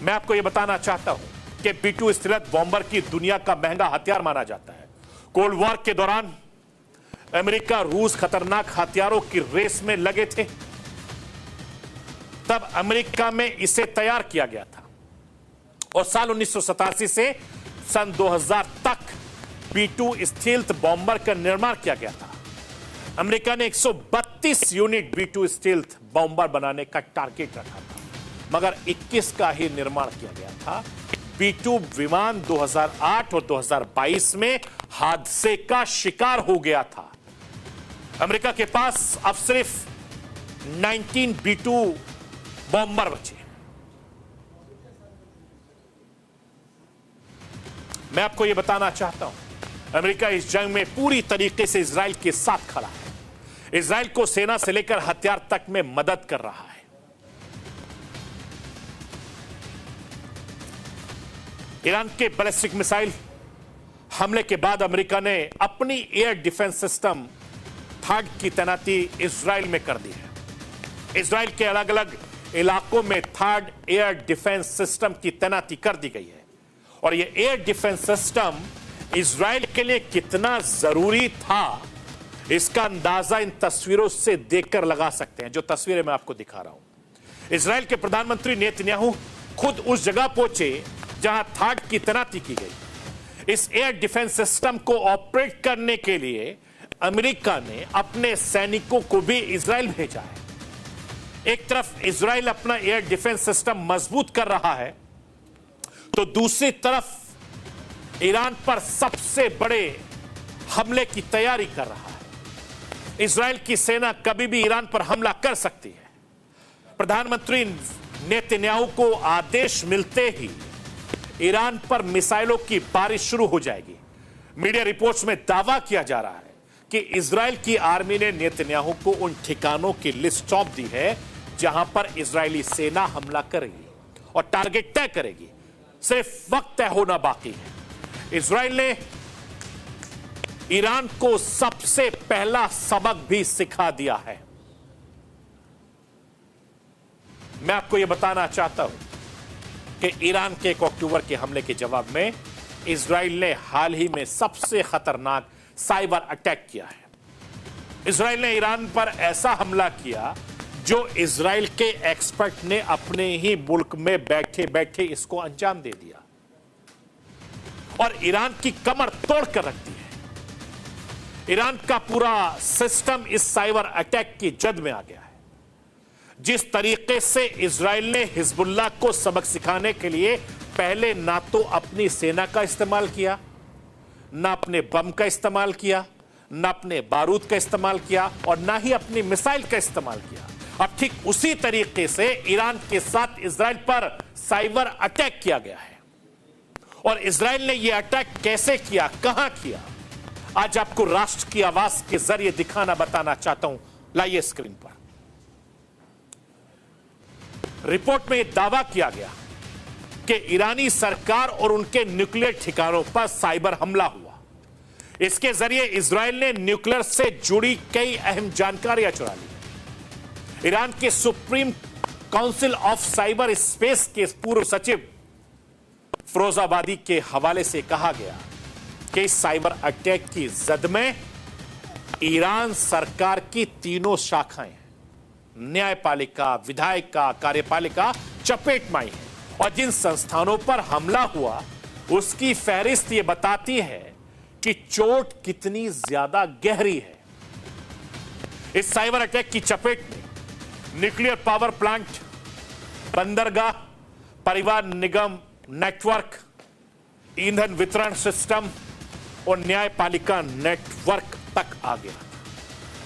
मैं आपको यह बताना चाहता हूं कि B-2 स्थिलत बॉम्बर की दुनिया का महंगा हथियार माना जाता है। कोल्ड वॉर के दौरान अमेरिका रूस खतरनाक हथियारों की रेस में लगे थे, तब अमेरिका में इसे तैयार किया गया था और साल 1987 से सन 2000 तक B-2 स्टील्थ बॉम्बर का निर्माण किया गया था। अमेरिका ने 132 यूनिट B-2 स्टील्थ बॉम्बर बनाने का टारगेट रखा था, मगर 21 का ही निर्माण किया गया था। B-2 विमान 2008 और 2022 में हादसे का शिकार हो गया था। अमेरिका के पास अब सिर्फ 19 B-2 बॉम्बर बचे। मैं आपको यह बताना चाहता हूं, अमेरिका इस जंग में पूरी तरीके से इजराइल के साथ खड़ा है। इजराइल को सेना से लेकर हथियार तक में मदद कर रहा है। ईरान के बैलिस्टिक मिसाइल हमले के बाद अमेरिका ने अपनी एयर डिफेंस सिस्टम थर्ड की तैनाती इजराइल में कर दी है। इजराइल के अलग अलग इलाकों में थर्ड एयर डिफेंस सिस्टम की तैनाती कर दी गई है और यह एयर डिफेंस सिस्टम इजराइल के लिए कितना जरूरी था, इसका अंदाजा इन तस्वीरों से देखकर लगा सकते हैं, जो तस्वीरें मैं आपको दिखा रहा हूं। इजराइल के प्रधानमंत्री नेतन्याहू खुद उस जगह पहुंचे जहां थर्ड की तैनाती की गई। इस एयर डिफेंस सिस्टम को ऑपरेट करने के लिए अमेरिका ने अपने सैनिकों को भी इजराइल भेजा है। एक तरफ इजराइल अपना एयर डिफेंस सिस्टम मजबूत कर रहा है, तो दूसरी तरफ ईरान पर सबसे बड़े हमले की तैयारी कर रहा है। इजराइल की सेना कभी भी ईरान पर हमला कर सकती है। प्रधानमंत्री नेतन्याहू को आदेश मिलते ही ईरान पर मिसाइलों की बारिश शुरू हो जाएगी। मीडिया रिपोर्ट्स में दावा किया जा रहा है कि इजराइल की आर्मी ने नेतन्याहू को उन ठिकानों की लिस्ट सौंप दी है जहां पर इजरायली सेना हमला करेगी और टारगेट तय करेगी। सिर्फ वक्त तय होना बाकी है। इजराइल ने ईरान को सबसे पहला सबक भी सिखा दिया है। मैं आपको यह बताना चाहता हूं कि ईरान के 1 अक्टूबर के हमले के जवाब में इजराइल ने हाल ही में सबसे खतरनाक साइबर अटैक किया है। इजराइल ने ईरान पर ऐसा हमला किया जो इजराइल के एक्सपर्ट ने अपने ही मुल्क में बैठे बैठे इसको अंजाम दे दिया और ईरान की कमर तोड़कर रख दी है। ईरान का पूरा सिस्टम इस साइबर अटैक की जद में आ गया है। जिस तरीके से इजराइल ने हिजबुल्लाह को सबक सिखाने के लिए पहले ना तो अपनी सेना का इस्तेमाल किया, ना अपने बम का इस्तेमाल किया, ना अपने बारूद का इस्तेमाल किया और ना ही अपनी मिसाइल का इस्तेमाल किया, अब ठीक उसी तरीके से ईरान के साथ इजराइल पर साइबर अटैक किया गया है। और इजराइल ने यह अटैक कैसे किया, कहां किया, आज आपको राष्ट्र की आवाज के जरिए दिखाना बताना चाहता हूं। लाइए स्क्रीन पर। रिपोर्ट में यह दावा किया गया कि ईरानी सरकार और उनके न्यूक्लियर ठिकानों पर साइबर हमला हुआ। इसके जरिए इजराइल ने न्यूक्लियर से जुड़ी कई अहम जानकारियां चुरा ली। ईरान के supreme council of cyber space के पूर्व सचिव फिरोजाबादी के हवाले से कहा गया कि इस साइबर अटैक की जद में ईरान सरकार की तीनों शाखाएं, न्यायपालिका, विधायिका, कार्यपालिका चपेट में आई है और जिन संस्थानों पर हमला हुआ उसकी फहरिस्त यह बताती है कि चोट कितनी ज्यादा गहरी है। इस साइबर अटैक की चपेट में न्यूक्लियर पावर प्लांट, बंदरगाह, परिवहन निगम नेटवर्क, ईंधन वितरण सिस्टम और न्यायपालिका नेटवर्क तक आ गया।